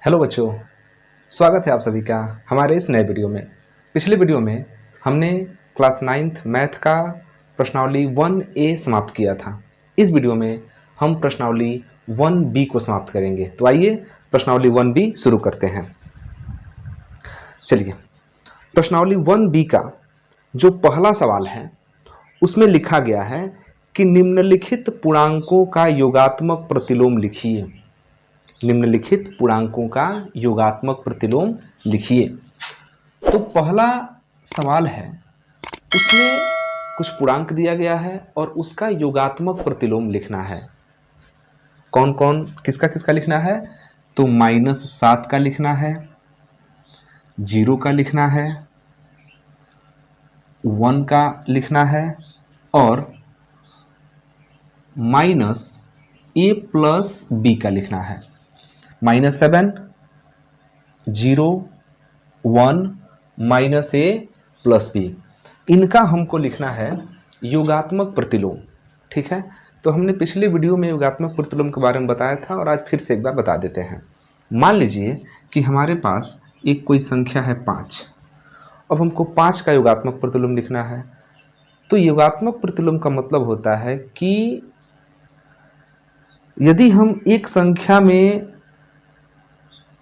Hello बच्चों, स्वागत है आप सभी का हमारे इस नए वीडियो में। पिछले वीडियो में हमने क्लास 9th मैथ का प्रश्नावली 1A समाप्त किया था। इस वीडियो में हम प्रश्नावली 1B को समाप्त करेंगे। तो आइए प्रश्नावली 1B शुरू करते हैं। चलिए, प्रश्नावली 1B का जो पहला सवाल है उसमें लिखा गया है कि निम्नलिखित पूर्णांकों का योगात्मक प्रतिलोम लिखिए। निम्नलिखित पूर्णांकों का योगात्मक प्रतिलोम लिखिए। तो पहला सवाल है, उसमें कुछ पूर्णांक दिया गया है और उसका योगात्मक प्रतिलोम लिखना है। कौन कौन किसका किसका लिखना है? तो -7 का लिखना है, 0 का लिखना है, 1 का लिखना है और -a + b का लिखना है। -7, 0, 1, -a + b, इनका हमको लिखना है योगात्मक प्रतिलोम। ठीक है, तो हमने पिछले वीडियो में योगात्मक प्रतिलोम के बारे में बताया था और आज फिर से एक बार बता देते हैं। मान लीजिए कि हमारे पास एक कोई संख्या है 5। अब हमको 5 का योगात्मक प्रतिलोम लिखना है। तो योगात्मक प्रतिलोम का मतलब होता है कि यदि हम एक संख्या में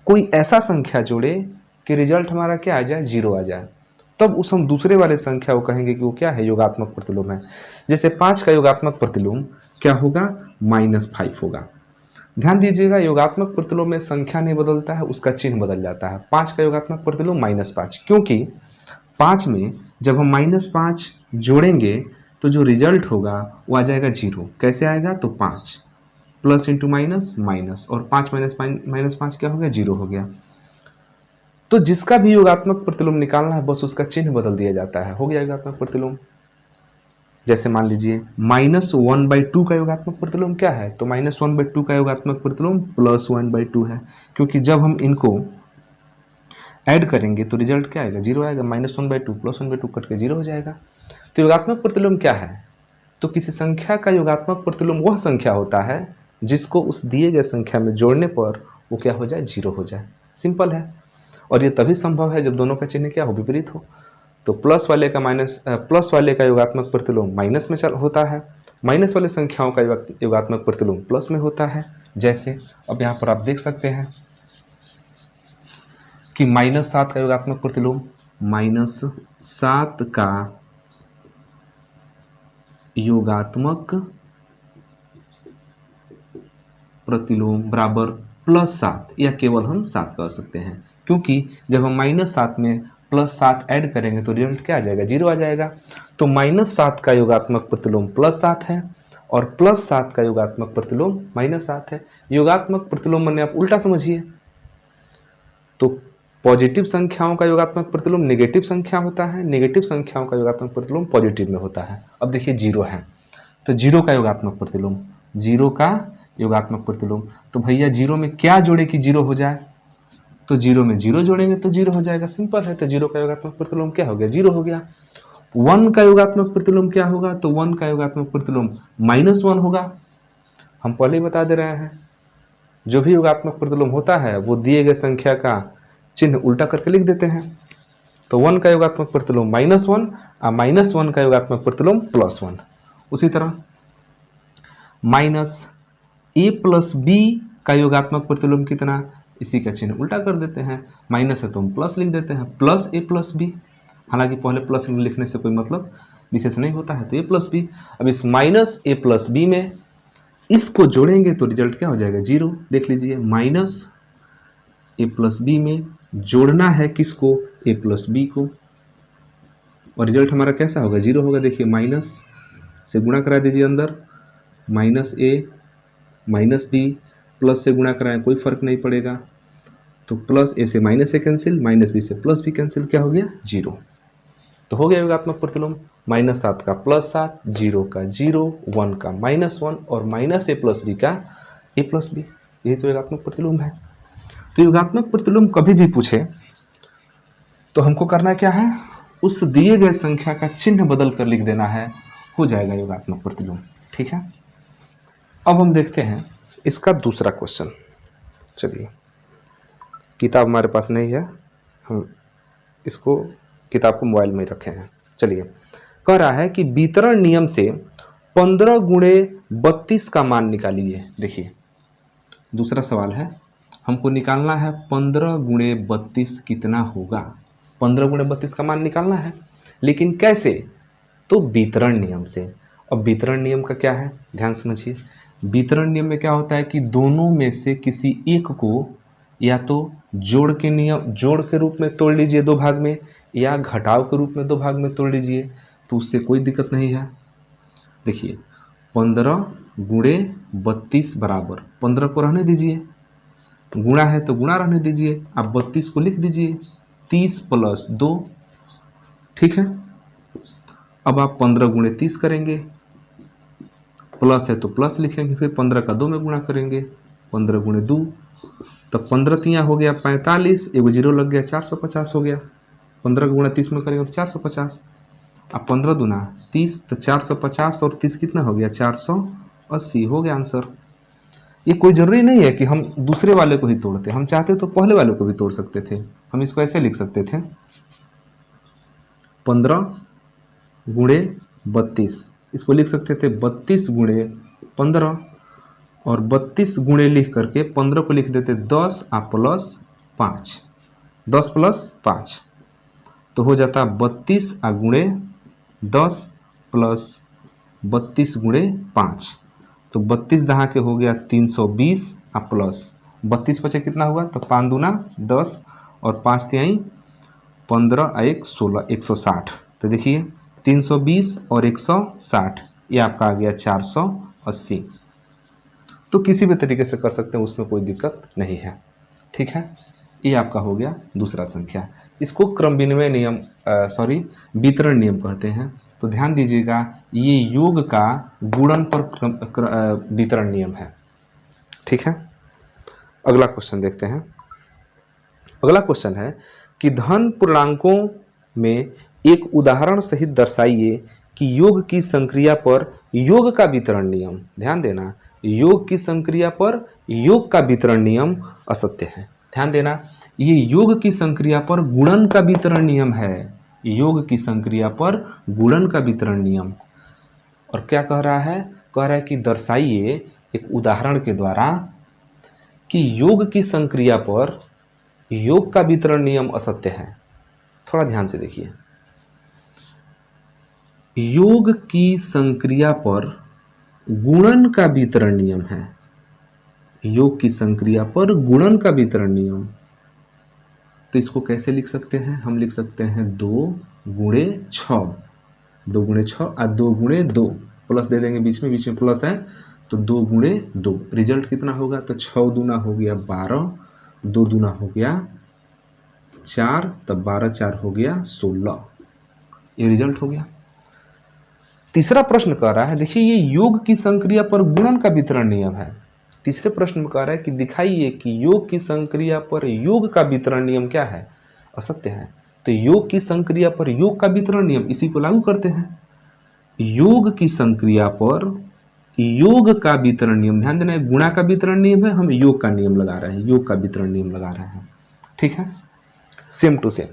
कोई ऐसा संख्या जोड़े कि रिजल्ट हमारा क्या आ जाए, 0 आ जाए, तब उस हम दूसरे वाले संख्या को कहेंगे कि वो क्या है, योगात्मक प्रतिलोम है। जैसे 5 का योगात्मक प्रतिलोम क्या होगा, -5 होगा। ध्यान दीजिएगा, योगात्मक प्रतिलोम में संख्या नहीं बदलता है, उसका चिन्ह बदल जाता है। 5 का योगात्मक प्रतिलोम -5, क्योंकि 5 में जब हम -5 जोड़ेंगे तो जो रिजल्ट होगा वो आ जाएगा 0। कैसे आएगा, तो 5 प्लस इंटू माइनस माइनस, और 5 -5 क्या हो गया, 0 हो गया। तो जिसका भी योगात्मक प्रतिलोम निकालना है बस उसका चिन्ह बदल दिया जाता है, हो गया योगात्मक प्रतिलोम। जैसे मान लीजिए -1/2 का योगात्मक प्रतिलोम क्या है, तो -1/2 का योगात्मक प्रतिलोम +1/2 है, क्योंकि जब हम इनको ऐड करेंगे तो रिजल्ट क्या आएगा, 0 आएगा। -1/2 +1/2 कट के 0 हो जाएगा। तो योगात्मक प्रतिलोम क्या है, तो किसी संख्या का योगात्मक प्रतिलोम वह संख्या होता है जिसको उस दिए गए संख्या में जोड़ने पर वो क्या हो जाए, 0 हो जाए। सिंपल है, और ये तभी संभव है जब दोनों का चिन्ह क्या हो, विपरीत हो। तो प्लस वाले का योगात्मक प्रतिलोम माइनस में होता है, माइनस वाले संख्याओं का योगात्मक प्रतिलोम प्लस में होता है। जैसे अब यहाँ पर आप देख सकते हैं कि -7 का योगात्मक प्रतिलोम, -7 का योगात्मक प्रतिलोम बराबर +7, या केवल हम 7 कर सकते हैं, क्योंकि जब हम -7 में +7 ऐड करेंगे तो रिजल्ट क्या आ जाएगा, 0 आ जाएगा। तो -7 का योगात्मक प्रतिलोम +7 है और +7 का योगात्मक प्रतिलोम -7 है। योगात्मक प्रतिलोम मैंने आप उल्टा समझिए, तो पॉजिटिव संख्याओं का योगात्मक प्रतिलोम नेगेटिव संख्या होता है, नेगेटिव संख्याओं का योगात्मक प्रतिलोम पॉजिटिव में होता है। अब देखिए 0 है, तो 0 का योगात्मक प्रतिलोम, 0 का योगात्मक प्रतिलोम, तो भैया 0 में क्या जोड़े कि 0 हो जाए, तो 0 में 0 जोड़ेंगे तो 0 हो जाएगा। सिंपल है, तो 0 का योगात्मक प्रतिलोम क्या हो गया, 0 हो गया। 1 का योगात्मक प्रतिलोम क्या होगा, तो 1 का योगात्मक प्रतिलोम -1 होगा। हम पहले ही बता दे रहे हैं, जो भी योगात्मक प्रतिलोम होता है वो दिए गए संख्या का चिन्ह उल्टा करके लिख देते हैं। तो 1 का योगात्मक प्रतिलोम -1 और -1 का योगात्मक प्रतिलोम +1। उसी तरह -a + b का योगात्मक प्रतिलोम कितना, इसी का चिन्ह उल्टा कर देते हैं। माइनस है तो हम प्लस लिख देते हैं, +a + b। हालांकि पहले प्लस लिखने से कोई मतलब विशेष नहीं होता है, तो a + b। अब इस -a + b में इसको जोड़ेंगे तो रिजल्ट क्या हो जाएगा, 0। देख लीजिए, -a + b में जोड़ना है किसको, a + b को, और रिजल्ट हमारा कैसा होगा, 0 होगा। देखिए माइनस से गुणा करा दीजिए अंदर, -a -b, प्लस से गुणा कराएं कोई फर्क नहीं पड़ेगा, तो +a से -a कैंसिल, -b से +b कैंसिल, क्या हो गया, 0। तो हो गया योगात्मक प्रतिलोम, -7 का +7, 0 का 0, 1 का -1 और -a + b का a + b। यही तो योगात्मक प्रतिलोम है। तो योगात्मक प्रतिलोम कभी भी पूछे तो हमको करना क्या है, उस दिए गए संख्या का चिन्ह बदल कर लिख देना है, हो जाएगा योगात्मक प्रतिलोम। ठीक है, अब हम देखते हैं इसका दूसरा क्वेश्चन। चलिए, किताब हमारे पास नहीं है, हम इसको किताब को मोबाइल में ही रखे हैं। चलिए, कह रहा है कि वितरण नियम से 15 गुणे 32 का मान निकालिए। देखिए दूसरा सवाल है, हमको निकालना है 15 गुणे 32 कितना होगा। 15 गुणे 32 का मान निकालना है, लेकिन कैसे? तो वितरण नियम से। अब वितरण नियम का क्या है, ध्यान समझिए। वितरण नियम में क्या होता है कि दोनों में से किसी एक को या तो जोड़ के रूप में तोड़ लीजिए दो भाग में, या घटाव के रूप में दो भाग में तोड़ लीजिए, तो उससे कोई दिक्कत नहीं है। देखिए 15 गुणे 32 बराबर 15 को रहने दीजिए, गुणा है तो गुणा रहने दीजिए, आप 32 को लिख दीजिए, 30 प्लस 2, ठीक है। अब आप 15 गुणे 30 करेंगे, प्लस है तो प्लस लिखेंगे, फिर 15 का 2 में गुणा करेंगे, 15 गुणे 2, तब 15 तियाँ हो गया 45, एगो जीरो लग गया 450 हो गया। 15 गुणा 30 में करेंगे तो 450, अब 15 दूना 30, तो 450 और 30 कितना हो गया 480 हो गया आंसर। ये कोई ज़रूरी नहीं है कि हम दूसरे वाले को ही तोड़ते, हम चाहते तो पहले वाले को भी तोड़ सकते थे। हम इसको ऐसे लिख सकते थे 15 गुणे 32, इसको लिख सकते थे 32 गुणे 15, और 32 गुणे लिख करके 15 को लिख देते 10 प्लस 5, 10 प्लस 5, तो हो जाता 32 गुणे 10 प्लस 32 गुणे 5, तो 32 दहा के हो गया 320, प्लस 32 बचे कितना हुआ, तो 5 दूना 10 और 5 तिहाई 15 1 16, 160। तो देखिए 320 और 160, ये आपका आ गया 480। तो किसी भी तरीके से कर सकते हैं, उसमें कोई दिक्कत नहीं है, ठीक है। ये आपका हो गया दूसरा संख्या। इसको क्रम विनिमय नियम वितरण नियम कहते हैं। तो ध्यान दीजिएगा, ये योग का गुणन पर वितरण नियम है, ठीक है। अगला क्वेश्चन देखते हैं। अगला क्वेश्चन है कि धन पूर्णांकों में एक उदाहरण सहित दर्शाइए कि योग की संक्रिया पर योग का वितरण नियम, ध्यान देना, योग की संक्रिया पर योग का वितरण नियम असत्य है। ध्यान देना, ये योग की संक्रिया पर गुणन का वितरण नियम है, योग की संक्रिया पर गुणन का वितरण नियम। और क्या कह रहा है, कह रहा है कि दर्शाइए एक उदाहरण के द्वारा कि योग की संक्रिया पर योग का वितरण नियम असत्य है। थोड़ा ध्यान से देखिए, योग की संक्रिया पर गुणन का वितरण नियम है, योग की संक्रिया पर गुणन का वितरण नियम। तो इसको कैसे लिख सकते हैं, हम लिख सकते हैं 2 गुणे 6, 2 गुणे 6 और 2 गुणे 2, प्लस दे देंगे बीच में प्लस है, तो 2 गुणे 2, रिजल्ट कितना होगा, तो 6 दूना हो गया 12, 2 दूना हो गया 4, तब 12 4 हो गया 16, ये रिजल्ट हो गया। तीसरा प्रश्न कह रहा है, देखिए ये योग की संक्रिया पर गुणन का वितरण नियम है। तीसरे प्रश्न में कह रहा है कि दिखाइए कि योग की संक्रिया पर योग का वितरण नियम क्या है, असत्य है। तो योग की संक्रिया पर योग का वितरण नियम, इसी को लागू करते हैं। योग की संक्रिया पर योग का वितरण नियम, ध्यान देना, गुणा का वितरण नियम है, हम योग का नियम लगा रहे हैं, योग का वितरण नियम लगा रहे हैं, ठीक है। सेम टू सेम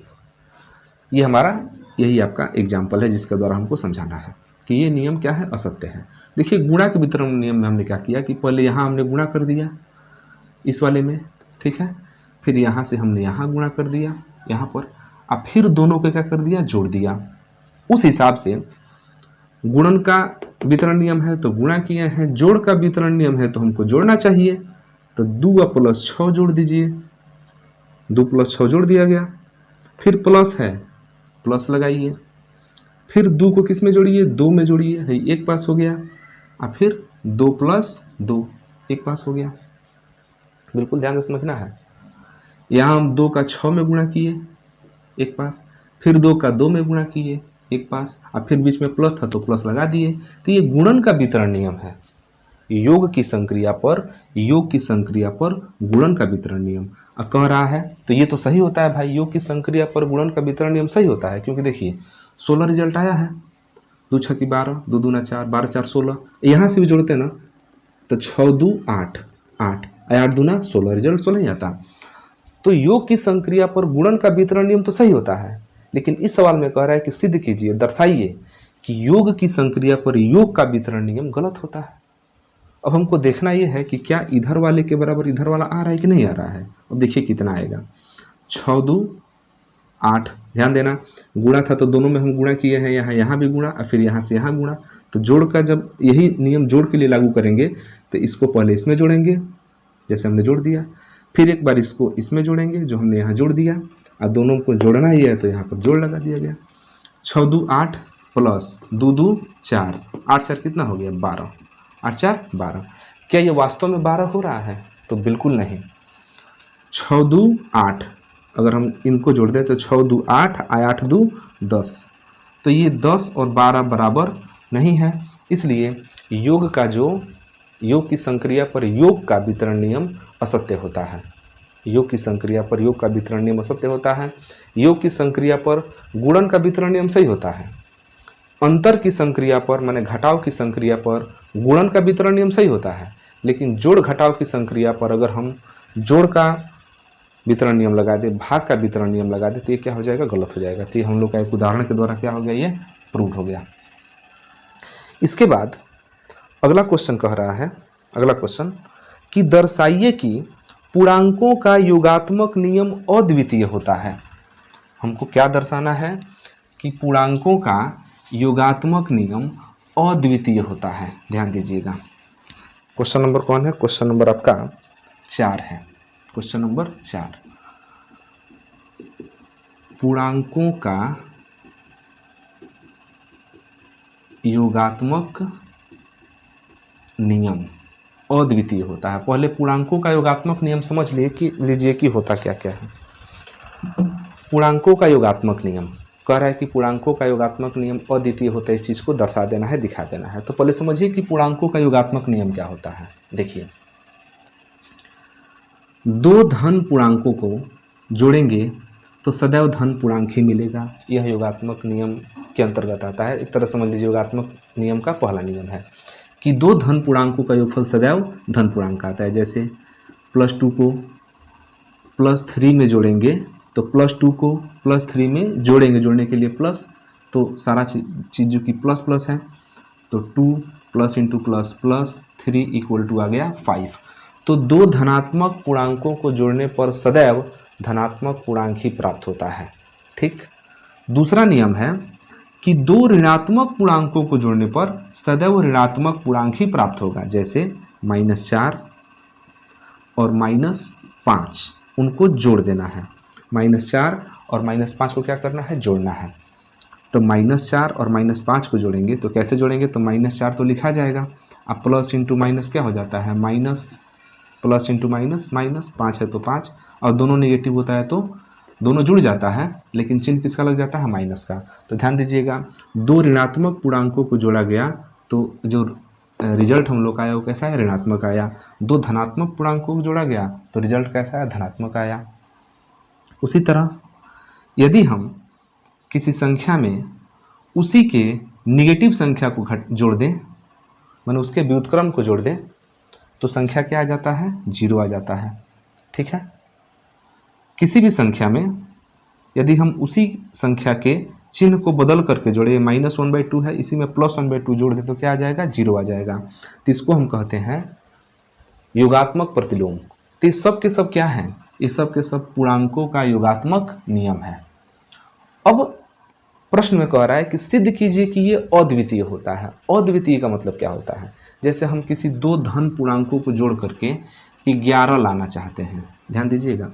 ये हमारा यही आपका एग्जाम्पल है जिसके द्वारा हमको समझाना है कि ये नियम क्या है, असत्य है। देखिए गुणा के वितरण नियम में हमने क्या किया कि पहले यहाँ हमने गुणा कर दिया इस वाले में, ठीक है, फिर यहाँ से हमने यहाँ गुणा कर दिया यहाँ पर, अब फिर दोनों को क्या कर दिया, जोड़ दिया। उस हिसाब से गुणन का वितरण नियम है तो गुणा किए हैं, जोड़ का वितरण नियम है तो हमको जोड़ना चाहिए, तो 2 प्लस 6 जोड़ दीजिए, 2 प्लस 6 जोड़ दिया गया, फिर प्लस है प्लस लगाइए, फिर 2 को किस में जोड़िए, 2 में जोड़िए, है 1 पास हो गया, और फिर 2 प्लस 2 1 पास हो गया। बिल्कुल ध्यान से समझना है, यहाँ हम 2 का 6 में गुणा किए 1 पास, फिर 2 का 2 में गुणा किए 1 पास, और फिर बीच में प्लस था तो प्लस लगा दिए। तो ये गुणन का वितरण नियम है, योग की संक्रिया पर गुणन का वितरण नियम। अब कह रहा है तो ये तो सही होता है भाई, योग की संक्रिया पर गुणन का वितरण नियम सही होता है, क्योंकि देखिए 16 रिजल्ट आया है, 2 6 की 12, 2 दूना 4, 12 4 16, यहाँ से भी जोड़ते ना तो 6 2 8 8, 8 दूना 16, रिजल्ट 16 ही आता। तो योग की संक्रिया पर गुणन का वितरण नियम तो सही होता है, लेकिन इस सवाल में कह रहा है कि सिद्ध कीजिए, दर्शाइए कि योग की संक्रिया पर योग का वितरण नियम गलत होता है। अब हमको देखना यह है कि क्या इधर वाले के बराबर इधर वाला आ रहा है कि नहीं आ रहा है। अब देखिए कितना आएगा, 6 2 8। ध्यान देना, गुणा था तो दोनों में हम गुणा किए हैं, यहाँ भी गुणा और फिर यहाँ से यहाँ गुणा। तो जोड़ का जब यही नियम जोड़ के लिए लागू करेंगे तो इसको पहले इसमें जोड़ेंगे जैसे हमने जोड़ दिया, फिर एक बार इसको इसमें जोड़ेंगे जो हमने यहाँ जोड़ दिया, और दोनों को जोड़ना ही है तो यहाँ पर जोड़ लगा दिया गया। 6 2 8 प्लस 2 2 4, 8 4 कितना हो गया 12, 8 4 12। क्या ये वास्तव में 12 हो रहा है? तो बिल्कुल नहीं। 6 2 8, अगर हम इनको जोड़ दें तो 6 2 8, 8 2 10। तो ये 10 और 12 बराबर नहीं है, इसलिए योग का जो योग की संक्रिया पर योग का वितरण नियम असत्य होता है। योग की संक्रिया पर योग का वितरण नियम असत्य होता है। योग की संक्रिया पर गुणन का वितरण नियम सही होता है। अंतर की संक्रिया पर माने घटाव की संक्रिया पर गुणन का वितरण नियम सही होता है, लेकिन जोड़ घटाव की संक्रिया पर अगर हम जोड़ का वितरण नियम लगा दे, भाग का वितरण नियम लगा दे, तो ये क्या हो जाएगा, गलत हो जाएगा। तो ये हम लोग का एक उदाहरण के द्वारा क्या हो गया, ये प्रूव हो गया। इसके बाद अगला क्वेश्चन कह रहा है, अगला क्वेश्चन कि दर्शाइए कि पूर्णांकों का योगात्मक नियम अद्वितीय होता है। हमको क्या दर्शाना है कि पूर्णांकों का योगात्मक नियम अद्वितीय होता है। ध्यान दीजिएगा, क्वेश्चन नंबर कौन है, क्वेश्चन नंबर आपका 4 है। क्वेश्चन नंबर 4, पूर्णांकों का योगात्मक नियम अद्वितीय होता है। पहले पूर्णांकों का योगात्मक नियम समझ लीजिए कि होता क्या क्या है। पूर्णांकों का योगात्मक नियम कह रहा है कि पूर्णांकों का योगात्मक नियम अद्वितीय होता है, इस चीज़ को दर्शा देना है, दिखा देना है। तो पहले समझिए कि पूर्णांकों का योगात्मक नियम क्या होता है। देखिए, दो धन पूर्णांकों को जोड़ेंगे तो सदैव धन पूर्णांक ही मिलेगा। यह योगात्मक नियम के अंतर्गत आता है। एक तरह समझ लीजिए योगात्मक नियम का पहला नियम है कि दो धन पूर्णांकों का योगफल सदैव धन पूर्णांक आता है। जैसे +2 को +3 में जोड़ेंगे तो +2 को +3 में जोड़ेंगे, जोड़ने के लिए प्लस, तो सारा चीज़ जो कि प्लस प्लस है, तो 2 plus into plus plus 3 equal to आ गया 5। तो दो धनात्मक पूर्णांकों को जोड़ने पर सदैव धनात्मक पूर्णांक ही प्राप्त होता है। ठीक। दूसरा नियम है कि दो ऋणात्मक पूर्णांकों को जोड़ने पर सदैव ऋणात्मक पूर्णांक ही प्राप्त होगा। जैसे -4 और -5, उनको जोड़ देना है। -4 और -5 को क्या करना है, जोड़ना है। तो -4 और -5 को जोड़ेंगे तो कैसे जोड़ेंगे, तो -4 तो लिखा जाएगा, अब प्लस इंटू माइनस क्या हो जाता है, minus, plus into minus minus, 5 है तो 5, और दोनों नेगेटिव होता है तो दोनों जुड़ जाता है, लेकिन चिन्ह किसका लग जाता है, माइनस का। तो ध्यान दीजिएगा, दो ऋणात्मक पूर्णांकों को जोड़ा गया तो जो रिजल्ट हम लोग का आया वो कैसा है, ऋणात्मक आया। दो धनात्मक पूर्णांकों को जोड़ा गया तो रिजल्ट कैसा है, धनात्मक आया। उसी तरह यदि हम किसी संख्या में उसी के निगेटिव संख्या को जोड़ दें, माने उसके व्युत्क्रम को जोड़ दें, तो संख्या क्या आ जाता है, 0 आ जाता है। ठीक है। किसी भी संख्या में यदि हम उसी संख्या के चिन्ह को बदल करके जोड़े, -1/2 है, इसी में +1/2 जोड़ दे तो क्या आ जाएगा, 0 आ जाएगा। तो इसको हम कहते हैं योगात्मक प्रतिलोम। तो ये सब के सब क्या है, ये सब के सब पूर्णांकों का योगात्मक नियम है। अब प्रश्न में कह रहा है कि सिद्ध कीजिए कि ये अद्वितीय होता है। अद्वितीय का मतलब क्या होता है, जैसे हम किसी दो धन पूर्णांकों को जोड़ करके 11 लाना चाहते हैं। ध्यान दीजिएगा,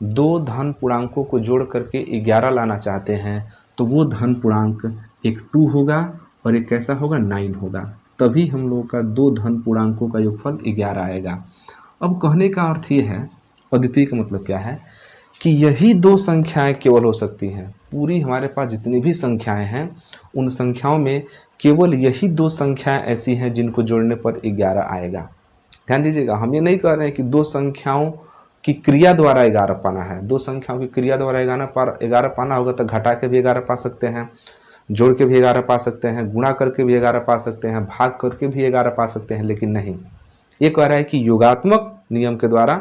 दो धन पूर्णांकों को जोड़ करके 11 लाना चाहते हैं तो वो धन पूर्णांक एक 2 होगा और एक कैसा होगा, 9 होगा। तभी हम लोगों का दो धन पूर्णांकों का योगफल 11 आएगा। अब कहने का अर्थ ये है, अद्वितीय का मतलब क्या है, कि यही दो संख्याएं केवल हो सकती हैं। पूरी हमारे पास जितनी भी संख्याएं हैं उन संख्याओं में केवल यही दो संख्याएं ऐसी हैं जिनको जोड़ने पर 11 आएगा। ध्यान दीजिएगा, हम ये नहीं कह रहे हैं कि दो संख्याओं की क्रिया द्वारा 11 पाना है। दो संख्याओं की क्रिया द्वारा 11 पाना होगा तो घटा के भी 11 पा सकते हैं, जोड़ के भी 11 पा सकते हैं, गुणा करके भी 11 पा सकते हैं, भाग करके भी 11 पा सकते हैं, लेकिन नहीं, ये कह रहा है कि योगात्मक नियम के द्वारा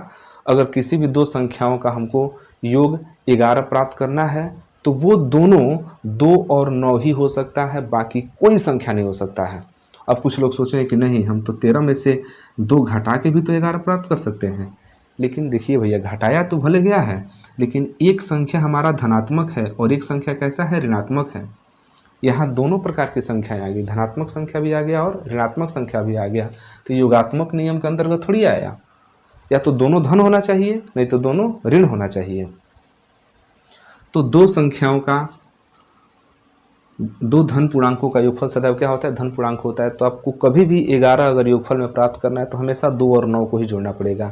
अगर किसी भी दो संख्याओं का हमको योग 11 प्राप्त करना है तो वो दोनों 2 और 9 ही हो सकता है, बाकी कोई संख्या नहीं हो सकता है। अब कुछ लोग सोच रहे हैं कि नहीं, हम तो 13 में से 2 घटा के भी तो 11 प्राप्त कर सकते हैं। लेकिन देखिए भैया, घटाया तो भले गया है, लेकिन एक संख्या हमारा धनात्मक है और एक संख्या कैसा है, ऋणात्मक है। यहाँ दोनों प्रकार की संख्याएं आ गई, धनात्मक संख्या भी आ गया और ऋणात्मक संख्या भी आ गया। तो योगात्मक नियम के अंतर्गत थोड़ी आया, या तो दोनों धन होना चाहिए, नहीं तो दोनों ऋण होना चाहिए। तो दो संख्याओं का, दो धन पूर्णांकों का योगफल सदैव क्या होता है, धन पूर्णांक होता है। तो आपको कभी भी 11 अगर योगफल में प्राप्त करना है तो हमेशा 2 और 9 को ही जोड़ना पड़ेगा।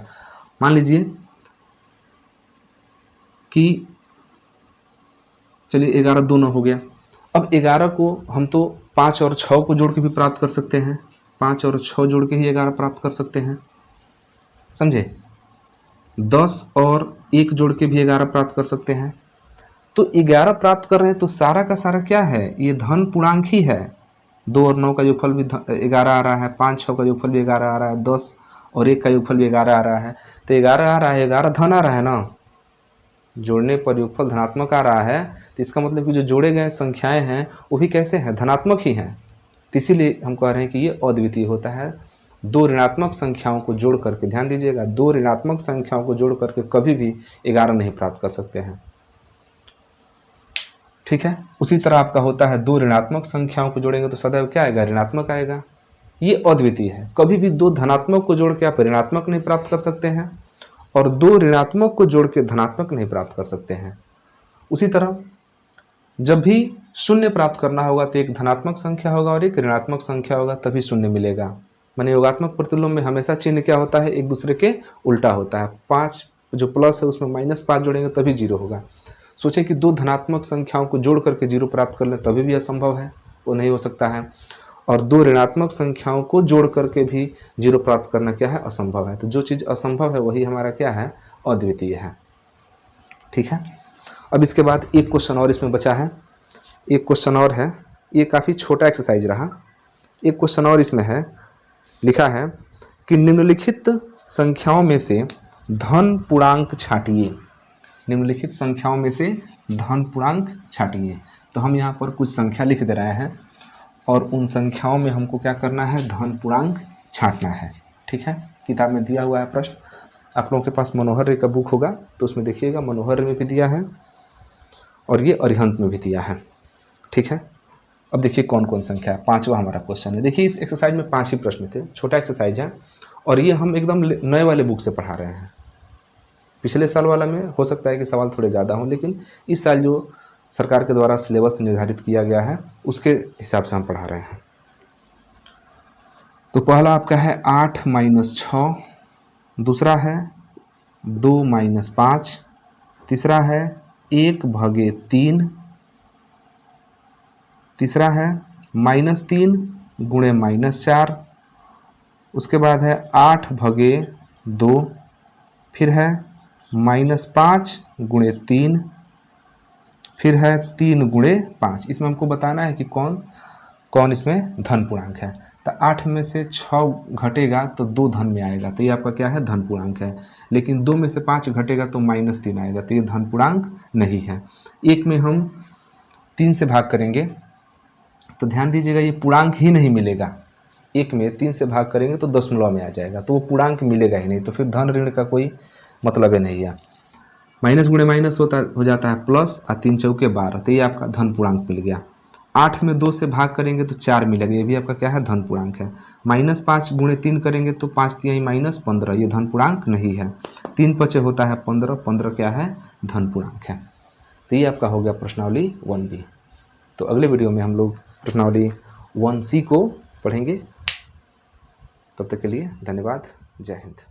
मान लीजिए कि चलिए 11 2 9 हो गया। अब 11 को हम तो 5 और 6 को जोड़ के भी प्राप्त कर सकते हैं, 5 और 6 जोड़ के ही 11 प्राप्त कर सकते हैं, समझे। 10 और 1 जोड़ के भी 11 प्राप्त कर सकते हैं। तो 11 प्राप्त कर रहे हैं तो सारा का सारा क्या है, ये धन पूर्णांक ही है। 2 और 9 का योगफल भी 11 आ रहा है, 5 6 का योगफल भी 11 आ रहा है, 10 और 1 का योगफल भी 11 आ रहा है। तो 11 आ रहा है, 11 धन आ रहा है ना, जोड़ने पर योगफल धनात्मक आ रहा है। तो इसका मतलब कि जो जोड़े गए संख्याएं हैं वो भी कैसे हैं, धनात्मक ही हैं। तो इसीलिए हम कह रहे हैं कि ये अद्वितीय होता है। दो ऋणात्मक संख्याओं को जोड़ करके, ध्यान दीजिएगा, दो ऋणात्मक संख्याओं को जोड़ करके कभी भी 11 नहीं प्राप्त कर सकते हैं, ठीक है। उसी तरह आपका होता है, दो ऋणात्मक संख्याओं को जोड़ेंगे तो सदैव क्या आएगा, ऋणात्मक आएगा। ये अद्वितीय है। कभी भी दो धनात्मक को जोड़ के आप ऋणात्मक नहीं प्राप्त कर सकते हैं और दो ऋणात्मक को जोड़ के धनात्मक नहीं प्राप्त कर सकते हैं। उसी तरह जब भी शून्य प्राप्त करना होगा तो एक धनात्मक संख्या होगा और एक ऋणात्मक संख्या होगा, तभी शून्य मिलेगा। माने योगात्मक प्रतिलोम में हमेशा चिन्ह क्या होता है, एक दूसरे के उल्टा होता है। 5 जो प्लस है उसमें -5 जोड़ेंगे तभी 0 होगा। सोचे कि दो धनात्मक संख्याओं को जोड़ करके 0 प्राप्त कर लें, तभी भी असंभव है, वो नहीं हो सकता है। और दो ऋणात्मक संख्याओं को जोड़ करके भी 0 प्राप्त करना क्या है, असंभव है। तो जो चीज़ असंभव है वही हमारा क्या है, अद्वितीय है, ठीक है। अब इसके बाद एक क्वेश्चन और इसमें बचा है, एक क्वेश्चन और है, ये काफ़ी छोटा एक्सरसाइज रहा। एक क्वेश्चन और इसमें है, लिखा है कि निम्नलिखित संख्याओं में से धन पूर्णांक छांटिए। निम्नलिखित संख्याओं में से धन पूर्णांक छांटिए। तो हम यहाँ पर कुछ संख्या लिख दे रहे हैं और उन संख्याओं में हमको क्या करना है, धन पूर्णांक छांटना है, ठीक है। किताब में दिया हुआ है प्रश्न, आप लोगों के पास मनोहर रे का बुक होगा तो उसमें देखिएगा, मनोहर रे में भी दिया है और ये अरिहंत में भी दिया है, ठीक है। अब देखिए कौन कौन संख्या है, 5वां हमारा क्वेश्चन है। देखिए इस एक्सरसाइज में 5 ही प्रश्न थे, छोटा एक्सरसाइज है और ये हम एकदम नए वाले बुक से पढ़ा रहे हैं। पिछले साल वाला में हो सकता है कि सवाल थोड़े ज़्यादा हों, लेकिन इस साल जो सरकार के द्वारा सिलेबस निर्धारित किया गया है उसके हिसाब से हम पढ़ा रहे हैं। तो पहला आपका है 8 - 6, दूसरा है 2 - 5, तीसरा है 1/3, तीसरा है -3 × -4, उसके बाद है 8/2, फिर है -5 × 3, फिर है 3 × 5। इसमें हमको बताना है कि कौन कौन इसमें धन पूर्णांक है। तो 8 में से 6 घटेगा तो 2 धन में आएगा, तो ये आपका क्या है, धन पूर्णांक है। लेकिन 2 में से 5 घटेगा तो -3 आएगा, तो ये धन पूर्णांक नहीं है। 1 में हम 3 से भाग करेंगे तो ध्यान दीजिएगा ये पूर्णांक ही नहीं मिलेगा। 1 में 3 से भाग करेंगे तो दशमलव में आ जाएगा, तो वो पूर्णांक मिलेगा ही नहीं, तो फिर धन ऋण का कोई मतलब ही नहीं है। माइनस गुणे माइनस हो जाता है प्लस, और 3 चौके 12, तो ये आपका धन पूर्णांक मिल गया। 8 में 2 से भाग करेंगे तो 4 मिलेगा, ये भी आपका क्या है, धन पूर्णांक है। -5 × 3 करेंगे तो 5 × 3 = -15, ये धन पूर्णांक नहीं है। 3 × 5 होता है 15, 15 क्या है, धन पूर्णांक है। तो ये आपका हो गया प्रश्नावली 1B। तो अगले वीडियो में हम लोग प्रश्नावली 1C को पढ़ेंगे। तब तक के लिए धन्यवाद, जय हिंद।